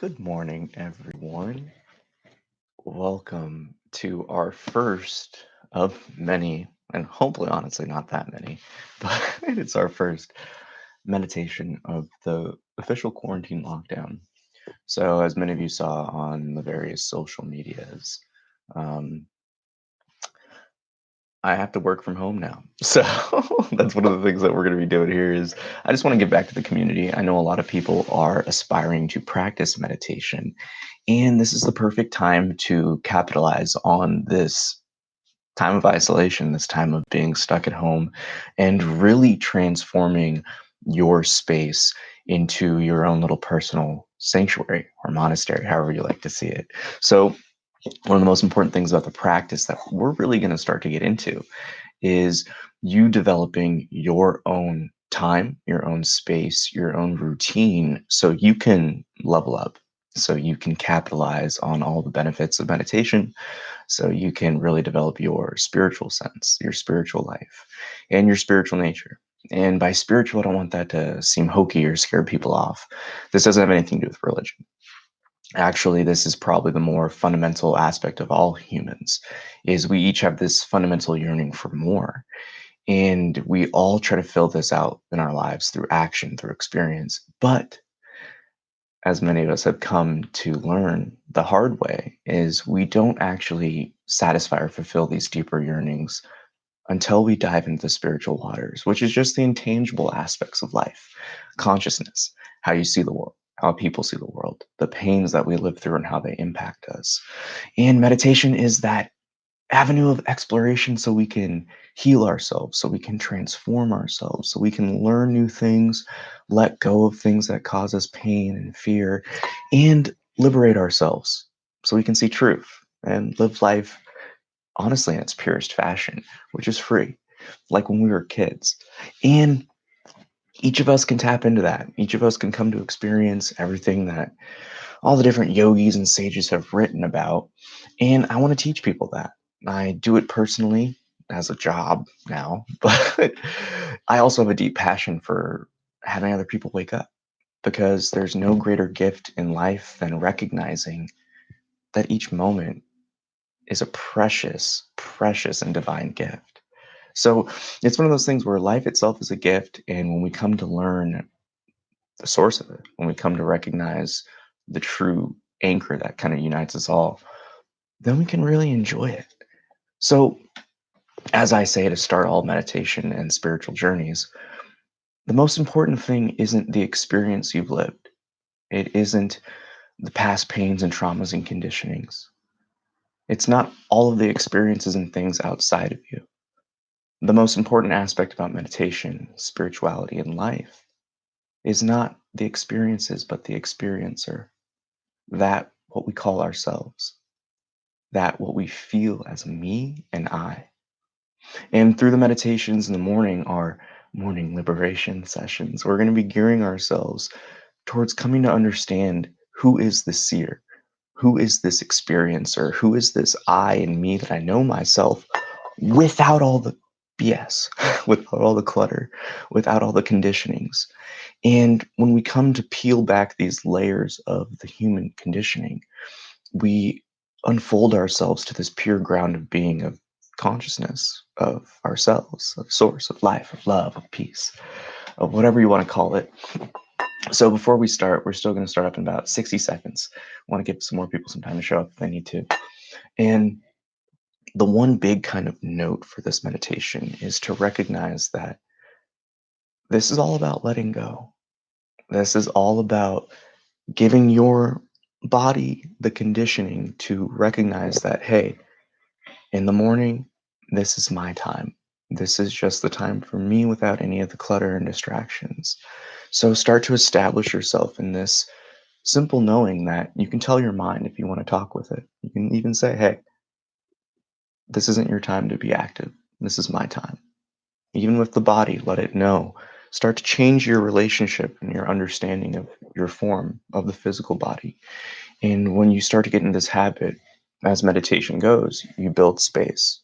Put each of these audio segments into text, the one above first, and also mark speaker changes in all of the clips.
Speaker 1: Good morning, everyone. Welcome to our first of many, and hopefully, honestly, not that many, but it's our first meditation of the official quarantine lockdown. So, as many of you saw on the various social medias, um, I have to work from home now. So that's one of the things that we're going to be doing here is I just want to give back to the community. I know a lot of people are aspiring to practice meditation, and this is the perfect time to capitalize on this time of isolation, this time of being stuck at home, and really transforming your space into your own little personal sanctuary or monastery, however you like to see it. So, one of the most important things about the practice that we're really going to start to get into is you developing your own time, your own space, your own routine so you can level up, so you can capitalize on all the benefits of meditation, so you can really develop your spiritual sense, your spiritual life, and your spiritual nature. And by spiritual, I don't want that to seem hokey or scare people off. This doesn't have anything to do with religion. Actually, this is probably the more fundamental aspect of all humans, is we each have this fundamental yearning for more. And we all try to fill this out in our lives through action, through experience. But as many of us have come to learn the hard way, is we don't actually satisfy or fulfill these deeper yearnings until we dive into the spiritual waters, which is just the intangible aspects of life, consciousness, how you see the world, how people see the world, the pains that we live through and how they impact us. And meditation is that avenue of exploration so we can heal ourselves, so we can transform ourselves, so we can learn new things, let go of things that cause us pain and fear, and liberate ourselves so we can see truth and live life honestly in its purest fashion, which is free, like when we were kids. And each of us can tap into that. Each of us can come to experience everything that all the different yogis and sages have written about. And I want to teach people that. I do it personally as a job now, but I also have a deep passion for having other people wake up because there's no greater gift in life than recognizing that each moment is a precious, precious, and divine gift. So it's one of those things where life itself is a gift. And when we come to learn the source of it, when we come to recognize the true anchor that kind of unites us all, then we can really enjoy it. So, as I say to start all meditation and spiritual journeys, the most important thing isn't the experience you've lived. It isn't the past pains and traumas and conditionings. It's not all of the experiences and things outside of you. The most important aspect about meditation, spirituality, and life is not the experiences, but the experiencer. That what we call ourselves. That what we feel as me and I. And through the meditations in the morning, our morning liberation sessions, we're going to be gearing ourselves towards coming to understand who is the seer, who is this experiencer, who is this I and me that I know myself without all the BS, without all the clutter, without all the conditionings. And when we come to peel back these layers of the human conditioning, we unfold ourselves to this pure ground of being, of consciousness, of ourselves, of source, of life, of love, of peace, of whatever you want to call it. So before we start, we're still going to start up in about 60 seconds. I want to give some more people some time to show up if they need to. And the one big kind of note for this meditation is to recognize that this is all about letting go. This is all about giving your body the conditioning to recognize that, hey, in the morning, this is my time. This is just the time for me without any of the clutter and distractions. So start to establish yourself in this simple knowing that you can tell your mind if you want to talk with it. You can even say, hey, this isn't your time to be active. This is my time. Even with the body, let it know. Start to change your relationship and your understanding of your form of the physical body. And when you start to get in this habit, as meditation goes, you build space.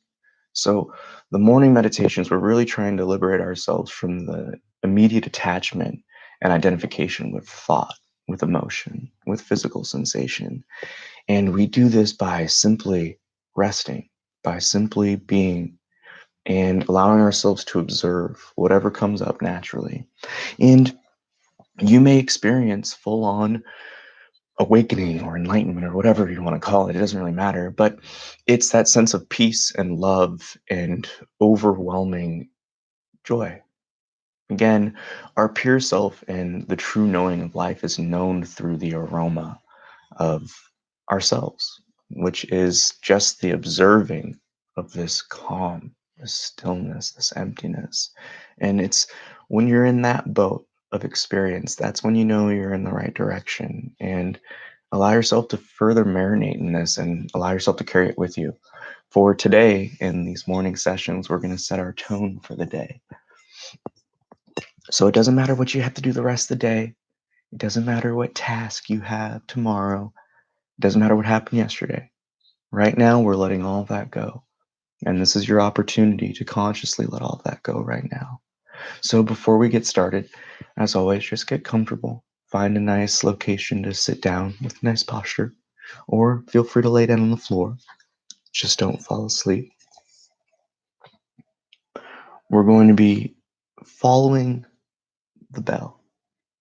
Speaker 1: So the morning meditations, we're really trying to liberate ourselves from the immediate attachment and identification with thought, with emotion, with physical sensation. And we do this by simply resting, by simply being, and allowing ourselves to observe whatever comes up naturally. And you may experience full on awakening or enlightenment or whatever you want to call it. It doesn't really matter. But it's that sense of peace and love and overwhelming joy. Again, our pure self and the true knowing of life is known through the aroma of ourselves, which is just the observing of this calm, this stillness, this emptiness. And it's when you're in that boat of experience, that's when you know you're in the right direction. And allow yourself to further marinate in this and allow yourself to carry it with you. For today, in these morning sessions, we're going to set our tone for the day. So it doesn't matter what you have to do the rest of the day. It doesn't matter what task you have tomorrow. It doesn't matter what happened yesterday. Right now, we're letting all of that go. And this is your opportunity to consciously let all of that go right now. So before we get started, as always, just get comfortable. Find a nice location to sit down with nice posture, or feel free to lay down on the floor. Just don't fall asleep. We're going to be following the bell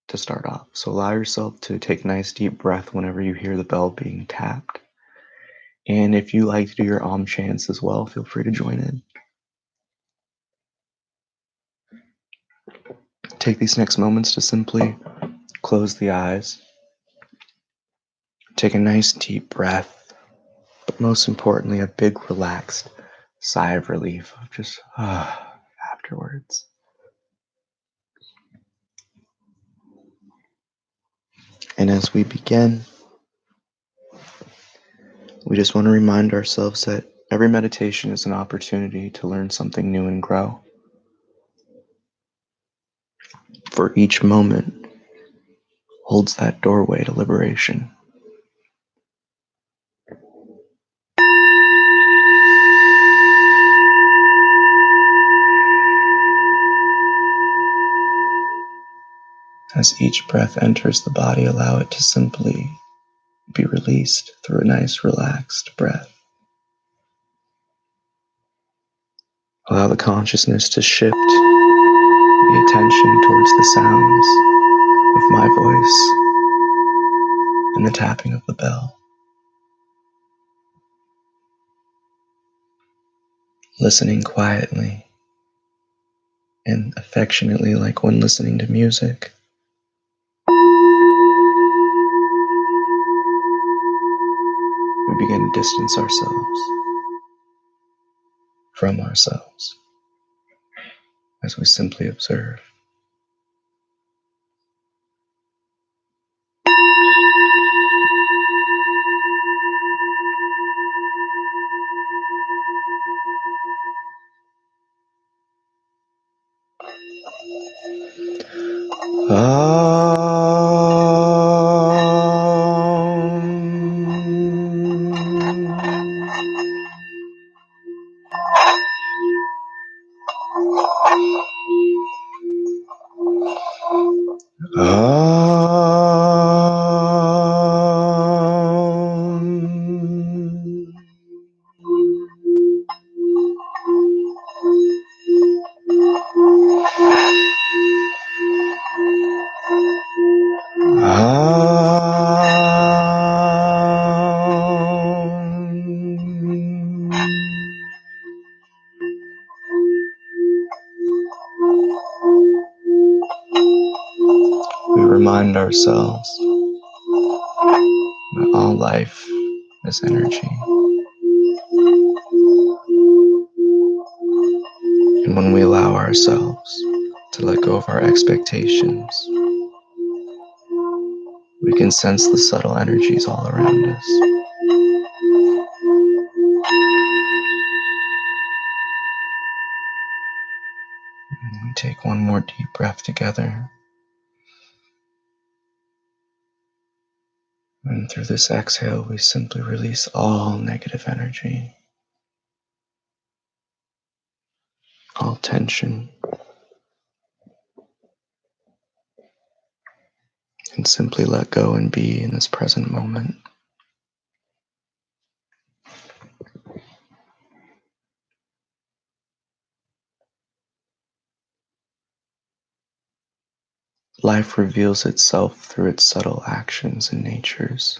Speaker 1: to start off. So allow yourself to take a nice deep breath whenever you hear the bell being tapped. And if you like to do your chants as well, feel free to join in. Take these next moments to simply close the eyes, take a nice deep breath, but most importantly, a big relaxed sigh of relief of just afterwards. And as we begin, we just want to remind ourselves that every meditation is an opportunity to learn something new and grow. For each moment holds that doorway to liberation. As each breath enters the body, allow it to simply be released through a nice relaxed breath. Allow the consciousness to shift the attention towards the sounds of my voice and the tapping of the bell. Listening quietly and affectionately, like when listening to music. We begin to distance ourselves from ourselves as we simply observe. We remind ourselves that all life is energy. And when we allow ourselves to let go of our expectations, we can sense the subtle energies all around us. And we take one more deep breath together. And through this exhale, we simply release all negative energy, all tension, and simply let go and be in this present moment. Life reveals itself through its subtle actions and natures.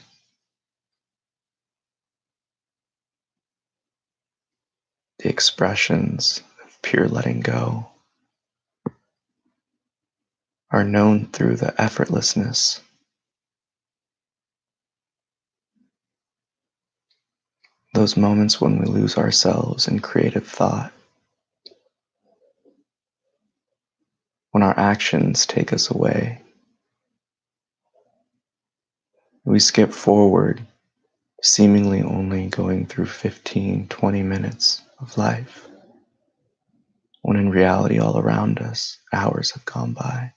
Speaker 1: The expressions of pure letting go are known through the effortlessness, those moments when we lose ourselves in creative thought, when our actions take us away. We skip forward, seemingly only going through 15, 20 minutes of life, when in reality all around us, hours have gone by.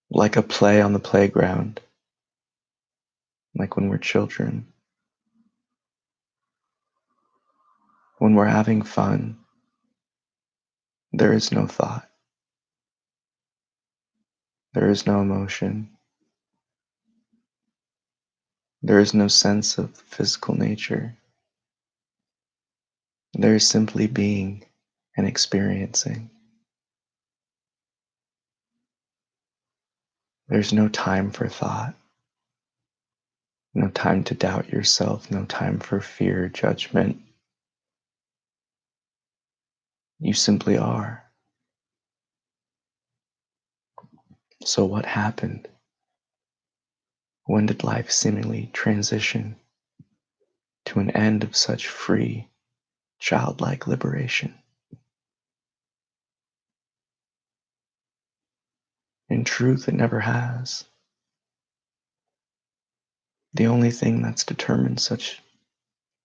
Speaker 1: Like a play on the playground, like when we're children, when we're having fun, there is no thought, there is no emotion, there is no sense of physical nature. There is simply being and experiencing. There's no time for thought, no time to doubt yourself, no time for fear, judgment. You simply are. So what happened? When did life seemingly transition to an end of such free, childlike liberation? In truth, it never has. The only thing that's determined such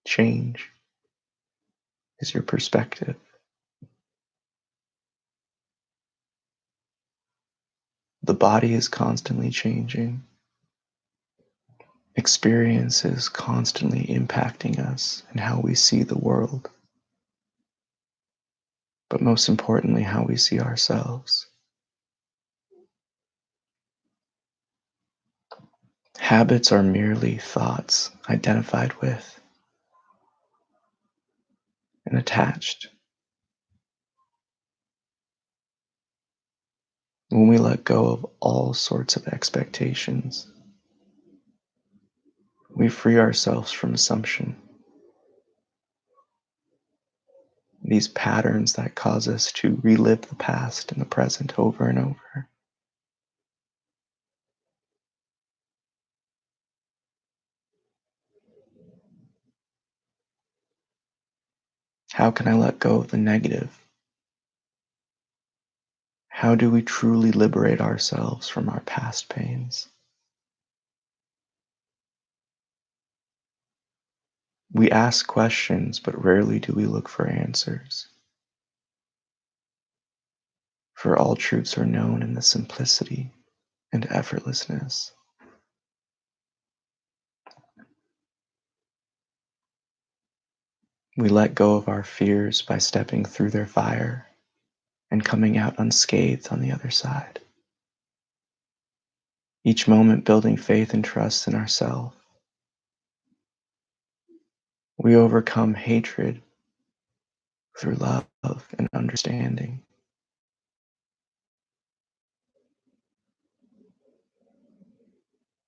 Speaker 1: change is your perspective. The body is constantly changing. Experience is constantly impacting us and how we see the world, but most importantly, how we see ourselves. Habits are merely thoughts identified with and attached. When we let go of all sorts of expectations, we free ourselves from assumption. These patterns that cause us to relive the past and the present over and over. How can I let go of the negative? How do we truly liberate ourselves from our past pains? We ask questions, but rarely do we look for answers. For all truths are known in the simplicity and effortlessness. We let go of our fears by stepping through their fire and coming out unscathed on the other side. Each moment building faith and trust in ourselves. We overcome hatred through love and understanding.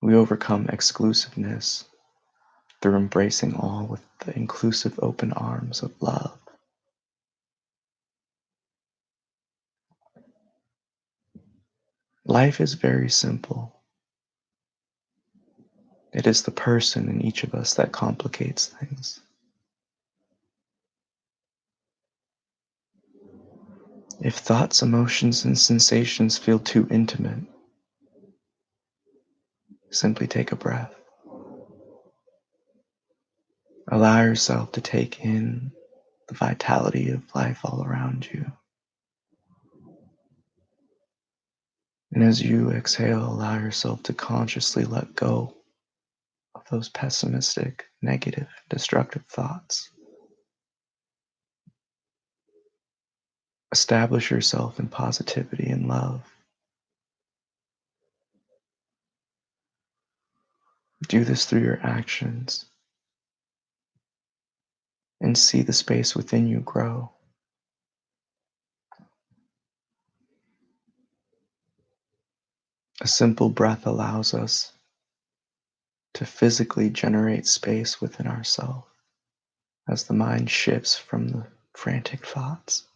Speaker 1: We overcome exclusiveness through embracing all with the inclusive open arms of love. Life is very simple. It is the person in each of us that complicates things. If thoughts, emotions, and sensations feel too intimate, simply take a breath. Allow yourself to take in the vitality of life all around you. And as you exhale, allow yourself to consciously let go of those pessimistic, negative, destructive thoughts. Establish yourself in positivity and love. Do this through your actions and see the space within you grow. A simple breath allows us to physically generate space within ourselves as the mind shifts from the frantic thoughts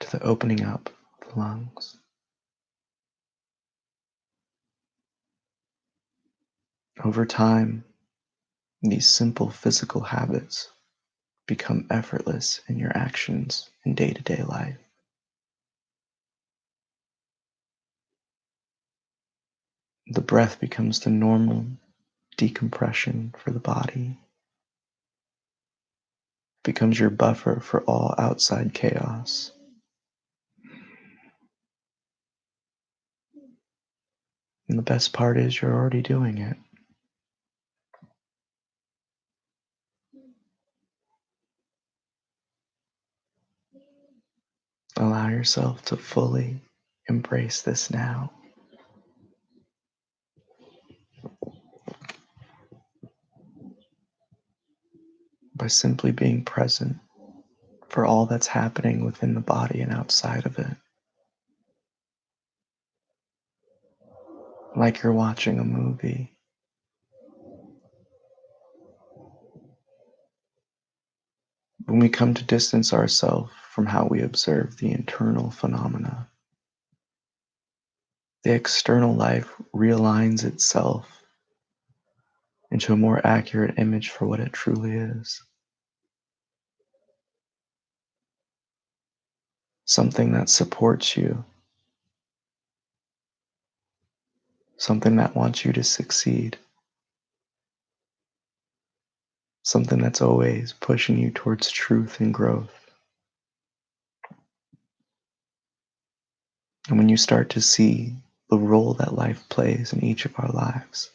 Speaker 1: to the opening up of the lungs. Over time, these simple physical habits become effortless in your actions in day-to-day life. The breath becomes the normal decompression for the body, becomes your buffer for all outside chaos. And the best part is you're already doing it. Allow yourself to fully embrace this now. By simply being present for all that's happening within the body and outside of it. Like you're watching a movie. When we come to distance ourselves from how we observe the internal phenomena, the external life realigns itself into a more accurate image for what it truly is. Something that supports you, something that wants you to succeed, something that's always pushing you towards truth and growth. And when you start to see the role that life plays in each of our lives,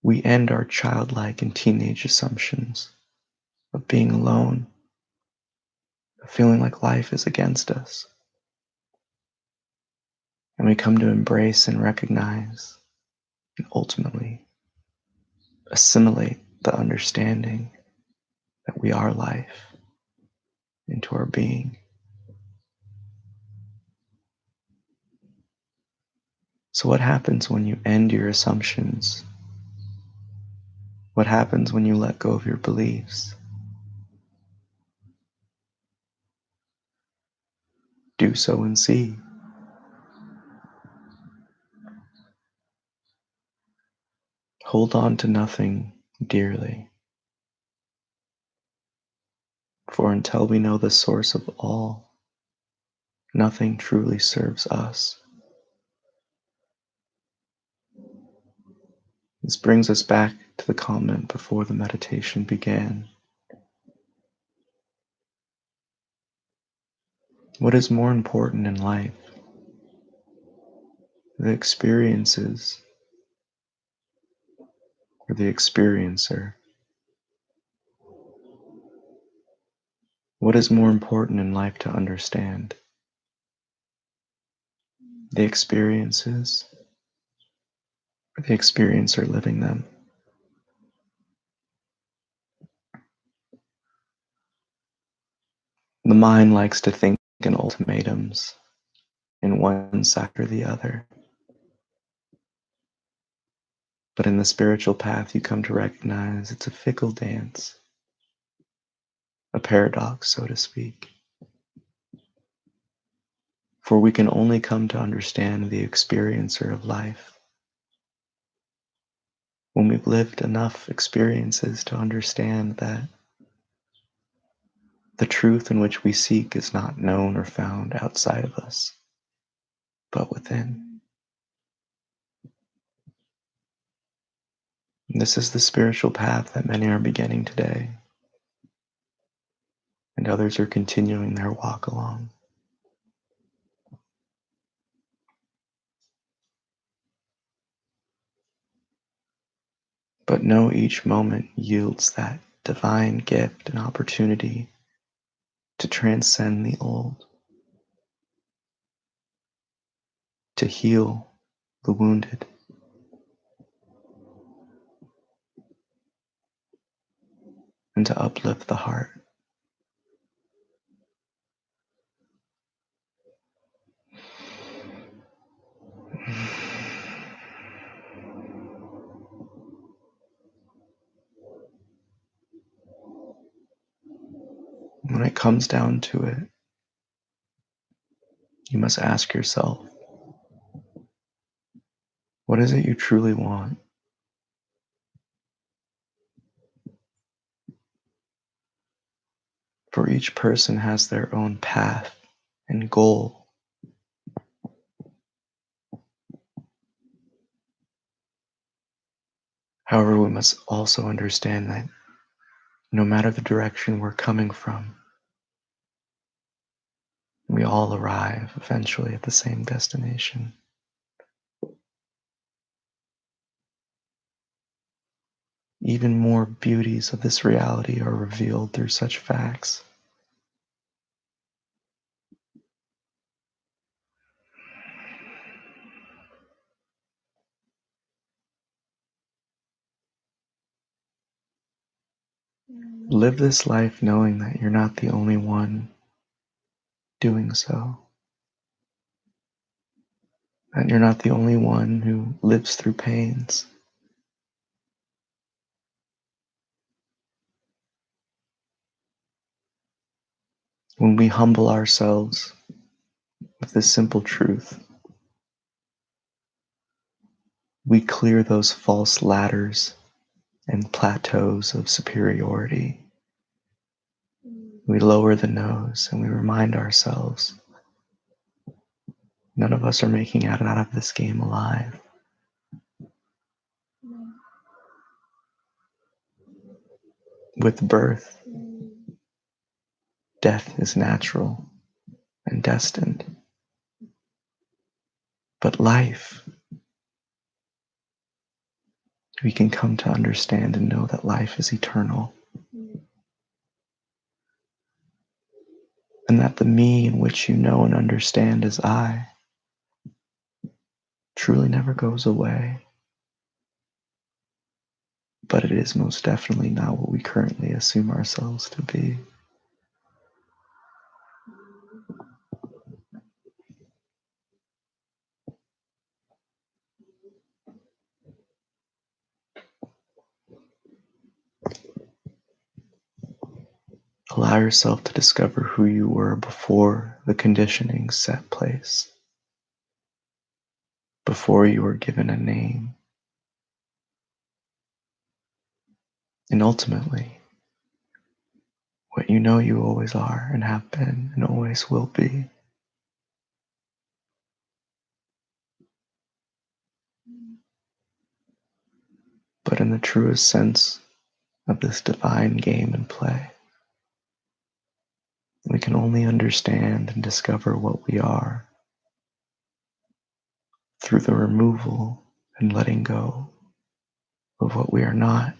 Speaker 1: we end our childlike and teenage assumptions of being alone, of feeling like life is against us. And we come to embrace and recognize and ultimately assimilate the understanding that we are life into our being. So what happens when you end your assumptions? What happens when you let go of your beliefs? Do so and see. Hold on to nothing dearly, for until we know the source of all, nothing truly serves us. This brings us back to the comment before the meditation began. What is more important in life? The experiences or the experiencer? What is more important in life to understand? The experiences or the experiencer living them? The mind likes to think in ultimatums, in one side or the other. But in the spiritual path, you come to recognize it's a fickle dance, a paradox, so to speak. For we can only come to understand the experiencer of life when we've lived enough experiences to understand that the truth in which we seek is not known or found outside of us, but within. And this is the spiritual path that many are beginning today, and others are continuing their walk along. But know each moment yields that divine gift and opportunity to transcend the old, to heal the wounded, and to uplift the heart. When it comes down to it, you must ask yourself, what is it you truly want? For each person has their own path and goal. However, we must also understand that no matter the direction we're coming from, we all arrive eventually at the same destination. Even more beauties of this reality are revealed through such facts. Live this life knowing that you're not the only one doing so. That you're not the only one who lives through pains. When we humble ourselves with this simple truth, we clear those false ladders and plateaus of superiority. We lower the nose and we remind ourselves none of us are making it out of this game alive. With birth, death is natural and destined. But life, we can come to understand and know that life is eternal. And that the me in which you know and understand as I truly never goes away. But it is most definitely not what we currently assume ourselves to be. Allow yourself to discover who you were before the conditioning set place, before you were given a name, and ultimately, what you know you always are and have been and always will be. But in the truest sense of this divine game and play, we can only understand and discover what we are through the removal and letting go of what we are not.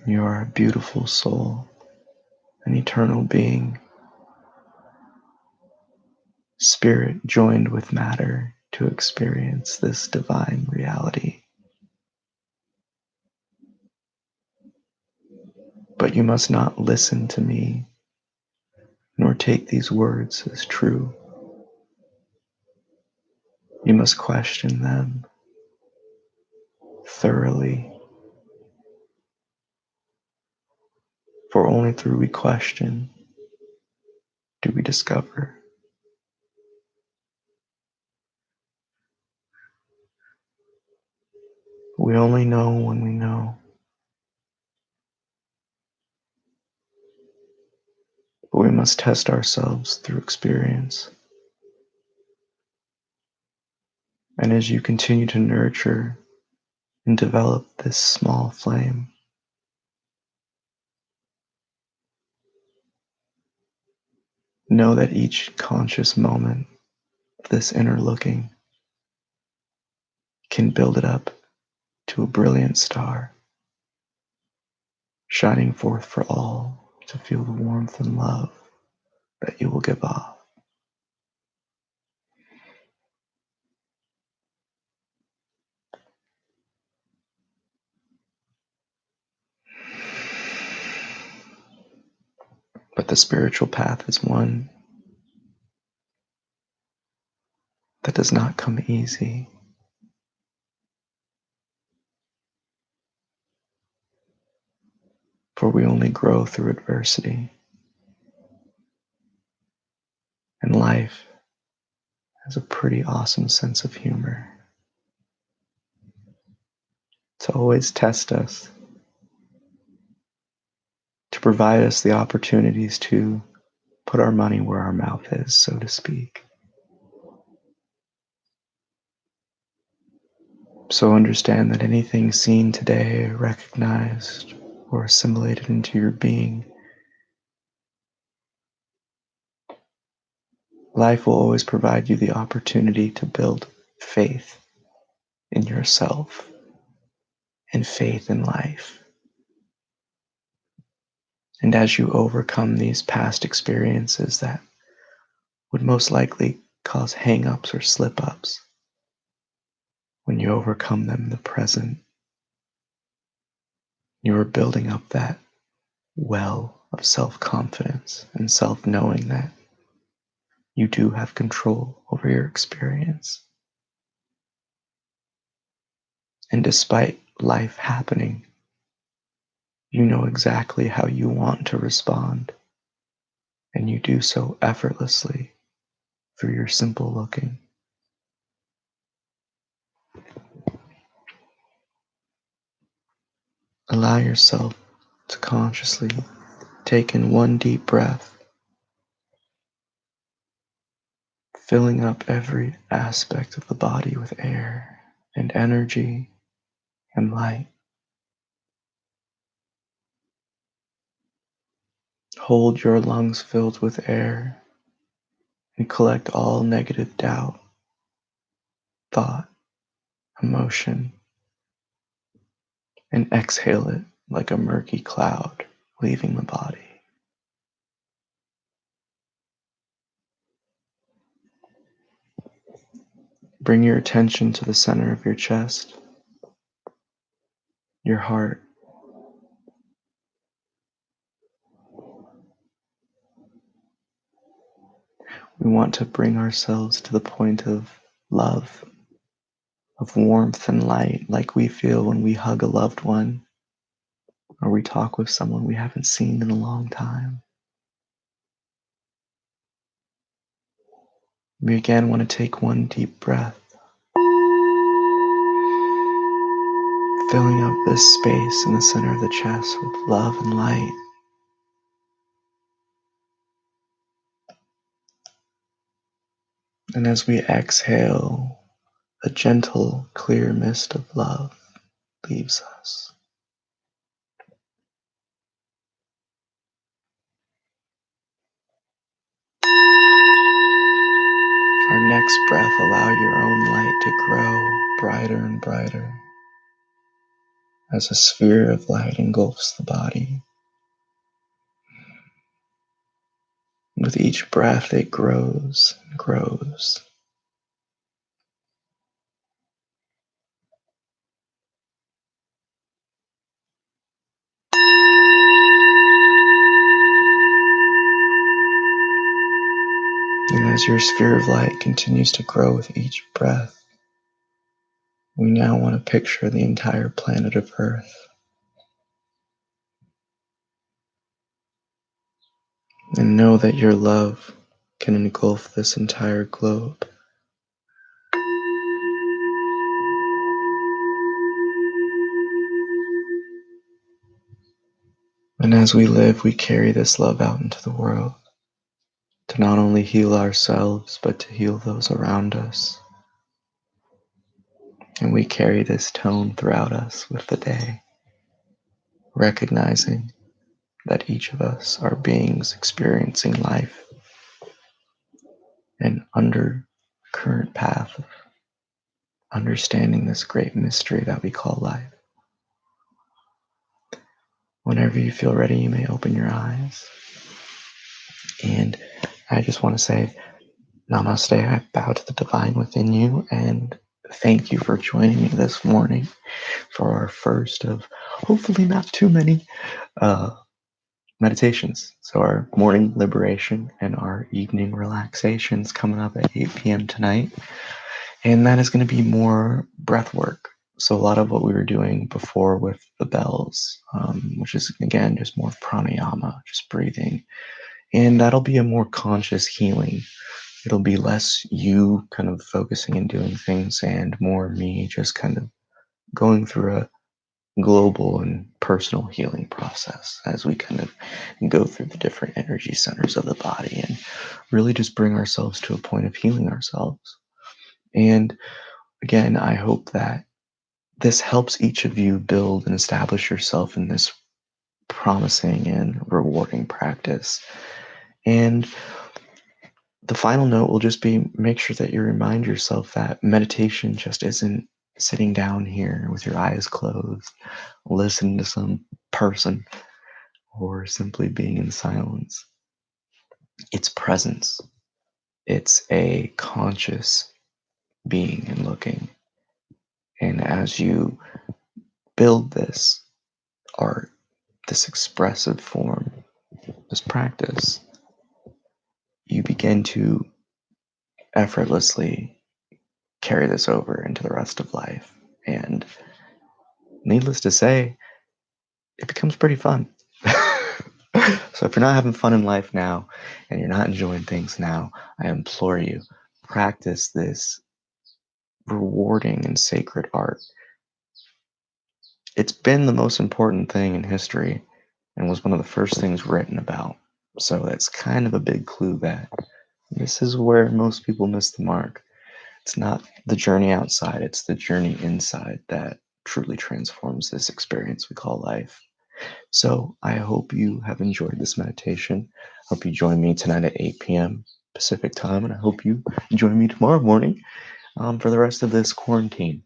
Speaker 1: You are a beautiful soul, an eternal being, spirit joined with matter to experience this divine reality. But you must not listen to me, nor take these words as true. You must question them thoroughly, for only through we question do we discover. We only know when we know. But we must test ourselves through experience. And as you continue to nurture and develop this small flame, know that each conscious moment this inner looking can build it up to a brilliant star, shining forth for all to feel the warmth and love that you will give off. But the spiritual path is one that does not come easy. For we only grow through adversity. And life has a pretty awesome sense of humor to always test us, to provide us the opportunities to put our money where our mouth is, so to speak. So understand that anything seen today, recognized, or assimilated into your being, life will always provide you the opportunity to build faith in yourself and faith in life. And as you overcome these past experiences that would most likely cause hang-ups or slip-ups, when you overcome them in the present, you are building up that well of self-confidence and self-knowing that you do have control over your experience. And despite life happening, you know exactly how you want to respond, and you do so effortlessly through your simple looking. Allow yourself to consciously take in one deep breath, filling up every aspect of the body with air and energy and light. Hold your lungs filled with air and collect all negative doubt, thought, emotion, and exhale it like a murky cloud leaving the body. Bring your attention to the center of your chest, your heart. We want to bring ourselves to the point of love, of warmth and light, like we feel when we hug a loved one or we talk with someone we haven't seen in a long time. We again want to take one deep breath, filling up this space in the center of the chest with love and light. And as we exhale, a gentle, clear mist of love leaves us. Our next breath, allow your own light to grow brighter and brighter as a sphere of light engulfs the body. With each breath, it grows and grows. And as your sphere of light continues to grow with each breath, we now want to picture the entire planet of Earth. And know that your love can engulf this entire globe. And as we live, we carry this love out into the world to not only heal ourselves, but to heal those around us. And we carry this tone throughout us with the day, recognizing that each of us are beings experiencing life and under current path of understanding this great mystery that we call life. Whenever you feel ready, you may open your eyes. And I just want to say, Namaste. I bow to the divine within you, and thank you for joining me this morning for our first of hopefully not too many uh, meditations. So, our morning liberation and our evening relaxations coming up at 8 p.m. tonight. And that is going to be more breath work. So, a lot of what we were doing before with the bells, which is again just more pranayama, just breathing. And that'll be a more conscious healing. It'll be less you kind of focusing and doing things and more me just kind of going through a global and personal healing process as we kind of go through the different energy centers of the body and really just bring ourselves to a point of healing ourselves. And again, I hope that this helps each of you build and establish yourself in this promising and rewarding practice. And the final note will just be make sure that you remind yourself that meditation just isn't sitting down here with your eyes closed, listening to some person, or simply being in silence. It's presence. It's a conscious being and looking. And as you build this art, this expressive form, this practice, you begin to effortlessly carry this over into the rest of life. And needless to say, it becomes pretty fun. So if you're not having fun in life now and you're not enjoying things now, I implore you, practice this rewarding and sacred art. It's been the most important thing in history and was one of the first things written about. So that's kind of a big clue that this is where most people miss the mark. It's not the journey outside, it's the journey inside that truly transforms this experience we call life. So I hope you have enjoyed this meditation. Hope you join me tonight at 8 p.m. Pacific time, and I hope you join me tomorrow morning for the rest of this quarantine.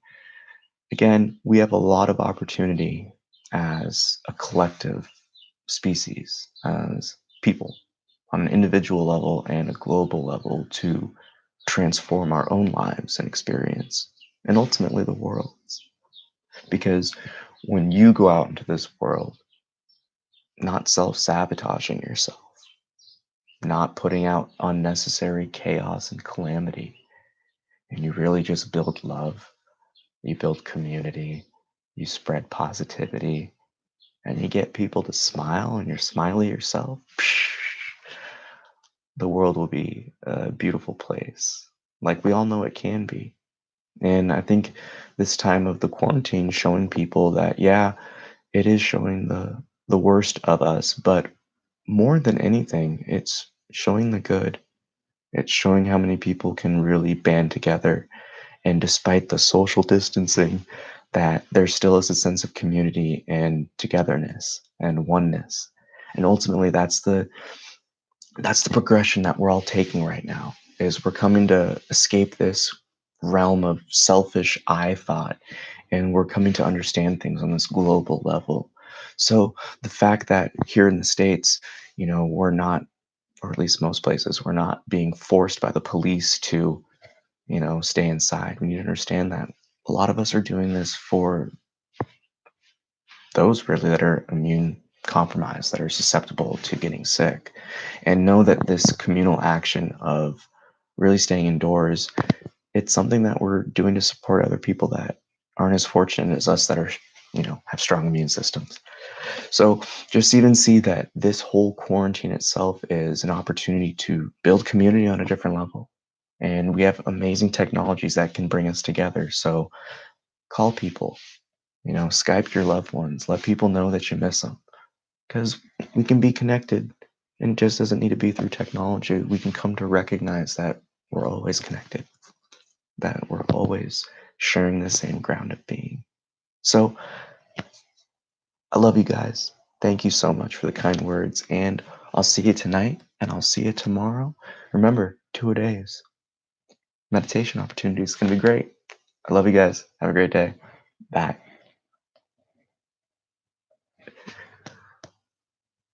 Speaker 1: Again, we have a lot of opportunity as a collective species, as people, on an individual level and a global level to transform our own lives and experience, and ultimately the world's. Because when you go out into this world, not self sabotaging yourself, not putting out unnecessary chaos and calamity, and you really just build love, you build community, you spread positivity, and you get people to smile and you're smiley yourself, the world will be a beautiful place, like we all know it can be. And I think this time of the quarantine showing people that, yeah, it is showing the worst of us, but more than anything, it's showing the good. It's showing how many people can really band together. And despite the social distancing, that there still is a sense of community and togetherness and oneness. And ultimately, that's the progression that we're all taking right now. Is we're coming to escape this realm of selfish I thought, and we're coming to understand things on this global level. So the fact that here in the States, we're not, or at least most places, we're not being forced by the police to, stay inside. We need to understand that a lot of us are doing this for those really that are immune compromised, that are susceptible to getting sick, and know that this communal action of really staying indoors, it's something that we're doing to support other people that aren't as fortunate as us that are, have strong immune systems. So just even see that this whole quarantine itself is an opportunity to build community on a different level. And we have amazing technologies that can bring us together. So call people, Skype your loved ones, let people know that you miss them. Because we can be connected and it just doesn't need to be through technology. We can come to recognize that we're always connected, that we're always sharing the same ground of being. So I love you guys. Thank you so much for the kind words. And I'll see you tonight and I'll see you tomorrow. Remember, 2 days. meditation opportunities. It's going to be great. I love you guys. Have a great day. Bye.